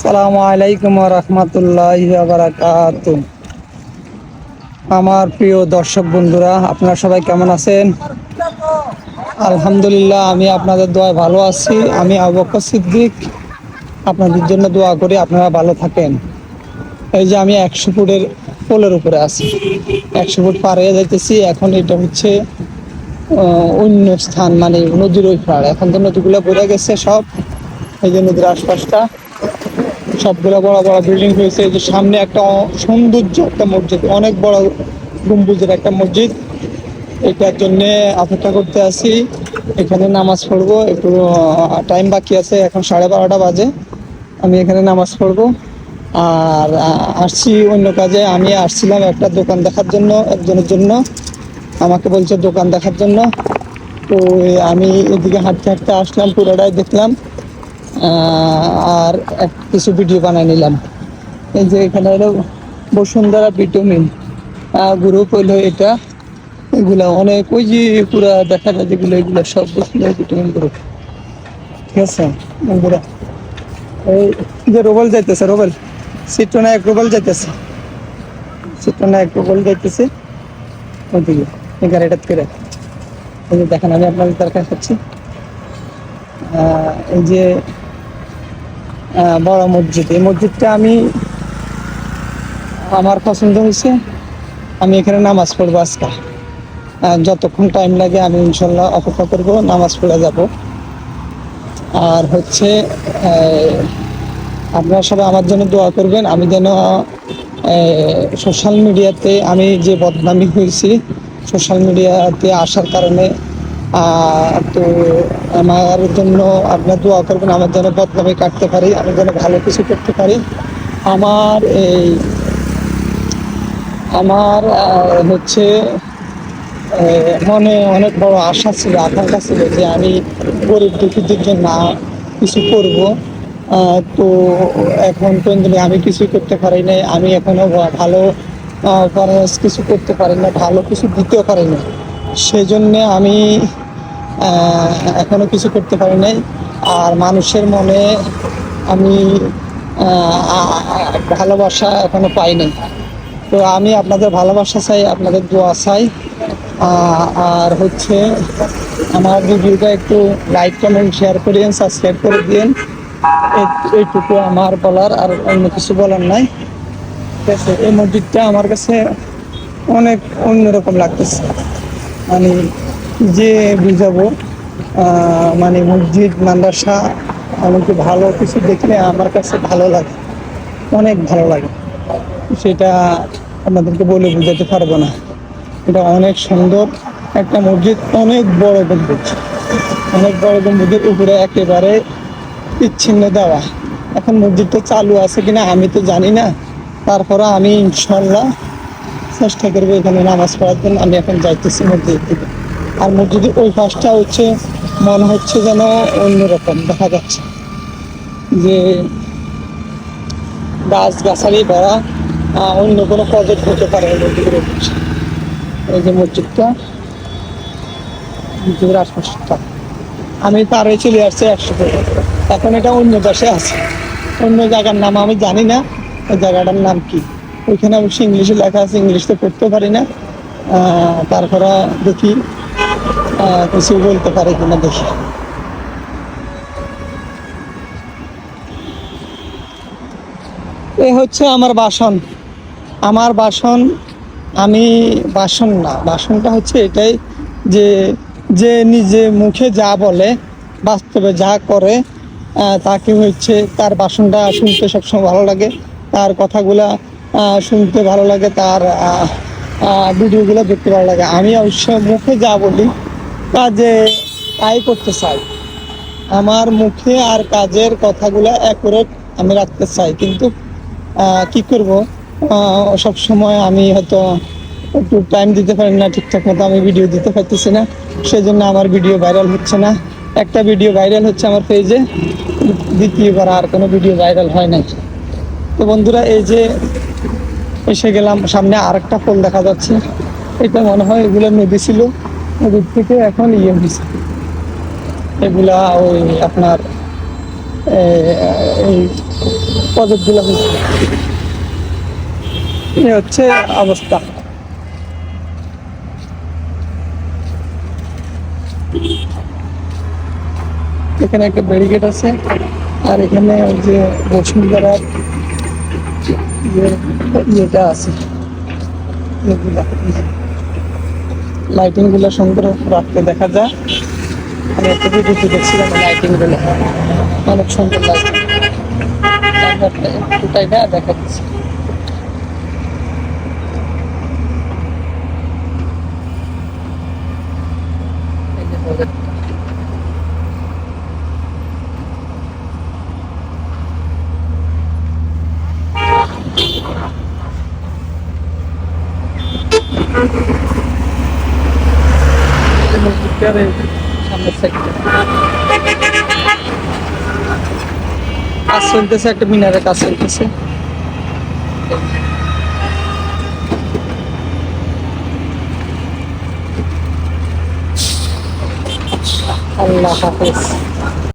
আসসালামু আলাইকুম ওয়া রাহমাতুল্লাহি ওয়া বারাকাতুহু। আমার প্রিয় দর্শক বন্ধুরা, আপনারা সবাই কেমন আছেন? আলহামদুলিল্লাহ, আমি আপনাদের দোয়ায় ভালো আছি। আমি আবু বকর সিদ্দিক, আপনাদের জন্য দোয়া করি আপনারা ভালো থাকেন। এই যে আমি 100 ফুটের পোলের উপরে আছি, 100 ফুট পার হয়ে যাইতেছি। এখন এটা হচ্ছে অন্য স্থান, মানে নদীর ওই পাড়। এখন তো নদীগুলো ভরে গেছে সব, এই যে নদীর আশপাশটা সবগুলো বড় বড় বিল্ডিং হয়েছে। এই যে সামনে একটা সৌন্দর্য একটা মসজিদ, অনেক বড় গম্বুজের একটা মসজিদ। এটার জন্য অপেক্ষা করতে আছি, এখানে নামাজ পড়বো। একটু টাইম বাকি আছে, এখন 12:30 বাজে। আমি এখানে নামাজ পড়বো। আর আসছি অন্য কাজে। আমি আসছিলাম একটা দোকান দেখার জন্য, একজনের জন্য আমাকে বলছে দোকান দেখার জন্য। তো আমি এদিকে হাঁটতে হাঁটতে আসলাম, পুরোটাই দেখলাম। আর কিছু ভিডিও বানাই নিলাম। এই যে এখানে হলো বসুন্ধরা ভিটামিন গ্রুপ হইলো এটা। এগুলা অনেক, ওই যে পুরা দেখা যায় যেগুলো, এগুলো সব বসুন্ধরা ভিটামিন গ্রুপ। ঠিক আছে বন্ধুরা, এই যে রোবেল যাইতেছে, রোবেল চিত্রনায়ক রোবেল যাইতেছে, চিত্রনায়ক রোবেল যাইতেছে ওইদিকে এই গাড়িটা করে। এই যে দেখেন, আমি আপনাদের দরকার করছি এই যে বড় মসজিদ। এই মসজিদটা আমার পছন্দ হয়েছে। আমি এখানে নামাজ পড়বো আজকে। যতক্ষণ টাইম লাগে আমি ইনশাল্লাহ অপেক্ষা করব, নামাজ পড়ে যাব। আর হচ্ছে আপনারা সবাই আমার জন্য দোয়া করবেন। আমি যেন সোশ্যাল মিডিয়াতে, আমি যে বদনামি হয়েছি সোশ্যাল মিডিয়াতে আসার কারণে, তো আমার জন্য আপনারা দোয়া করবেন। আমার যেন বদনামি কাটতে পারি, আমি যেন ভালো কিছু করতে পারি। আমার আমার হচ্ছে মনে অনেক বড় আশা ছিল, আকাঙ্ক্ষা ছিল যে আমি গরিব দুঃখীদের জন্য কিছু করব। তো এখন পর্যন্ত আমি কিছুই করতে পারি নাই। আমি এখনো ভালো কিছু করতে পারি না, ভালো কিছু দিতেও পারি না। সেই জন্যে আমি এখনো কিছু করতে পারি নাই। আর মানুষের মনে আমি ভালোবাসা এখনো পাই নাই। তো আমি আপনাদের ভালোবাসা চাই, আপনাদের দোয়া চাই। আর হচ্ছে আমার ভিডিওটা একটু লাইক কমেন্ট শেয়ার করিয়েন, সাবস্ক্রাইব করে দিন। এইটুকু আমার বলার, আর অন্য কিছু বলার নাই। ঠিক আছে, এই মসজিদটা আমার কাছে অনেক অন্যরকম লাগতেছে। মানে যে বুঝাবো, মানে মসজিদ মাদ্রাসা এমনকি ভালো কিছু দেখলে আমার কাছে ভালো লাগে, অনেক ভালো লাগে। সেটা আপনাদেরকে বলে বোঝাতে পারবো না। এটা অনেক সুন্দর একটা মসজিদ, অনেক বড় গম্বুজ, অনেক বড় গম্বুজের উপরে একেবারে বিচ্ছিন্ন দেওয়া। এখন মসজিদটা চালু আছে কিনা আমি তো জানি না, তারপরে আমি ইনশাল্লাহ চেষ্টা করবো এখানে নামাজ পড়ার জন্য। আমি এখন যাইতেছি মসজিদের দিকে। আর মসজিদের ওই পাশটা হচ্ছে মনে হচ্ছে যেন অন্যরকম দেখা যাচ্ছে, যে গাছ গাছালি ভরা, অন্য কোনো প্রজেক্ট হতে পারে মসজিদের। এই যে মসজিদটা, মসজিদের আশপাশটা আমি পার হয়ে চলে আসছি 100 ফুট। এখন এটা অন্য দেশে আছে, অন্য জায়গার নাম আমি জানি না। ওই জায়গাটার নাম কি, ওইখানে অবশ্যই ইংলিশে লেখা আছে, ইংলিশে পড়তে পারি না। তারপরে দেখি কিছু বলতে পারি কিনা, দেখি। এ হচ্ছে আমার বাসন, আমার বাসন। আমি বাসন না, বাসনটা হচ্ছে এটাই যে যে নিজে মুখে যা বলে, বাস্তবে যা করে, তাকে হচ্ছে তার বাসনটা শুনতে সবসময় ভালো লাগে, তার কথাগুলা শুনতে ভালো লাগে, তার ভিডিওগুলো দেখতে ভালো লাগে। আমি অবশ্য মুখে যা বলি কাজে তাই করতে চাই। আমার মুখে আর কাজের কথাগুলো অ্যাকুরেট আমি রাখতে চাই, কিন্তু কি করব, সব সময় আমি হয়তো একটু টাইম দিতে পারি না, ঠিকঠাক মতো আমি ভিডিও দিতে পারতেছি না। সেই জন্য আমার ভিডিও ভাইরাল হচ্ছে না। একটা ভিডিও ভাইরাল হচ্ছে আমার পেজে, দ্বিতীয়বার আর কোনো ভিডিও ভাইরাল হয় নাই। তো বন্ধুরা, এই যে এসে গেলাম, সামনে আর একটা পোল দেখা যাচ্ছে। এটা মনে হয় এগুলো নদী ছিল, নদীর থেকে এখন ইয়ে হয়েছে এগুলা। ওই আপনার এই প্রজেক্ট গুলো হয়েছে। এই হচ্ছে অবস্থা। এখানে একটা ব্যারিকেড আছে, আর এখানে ওই যে বসুন্ধরা ইয়েটা আছে, লাইটিং গুলো সুন্দর রাখতে দেখা যায়। আমি একটা ভিডিওতে দেখছিলাম লাইটিং গুলো অনেক সুন্দর লাগে। একটু টাইটা দেখা যাচ্ছে। এই যে প্রজেক্ট, সামনের সাইডটা কাজ চলতেছে, একটা মিনারের কাজ চলতেছে। আল্লাহ হাফেজ।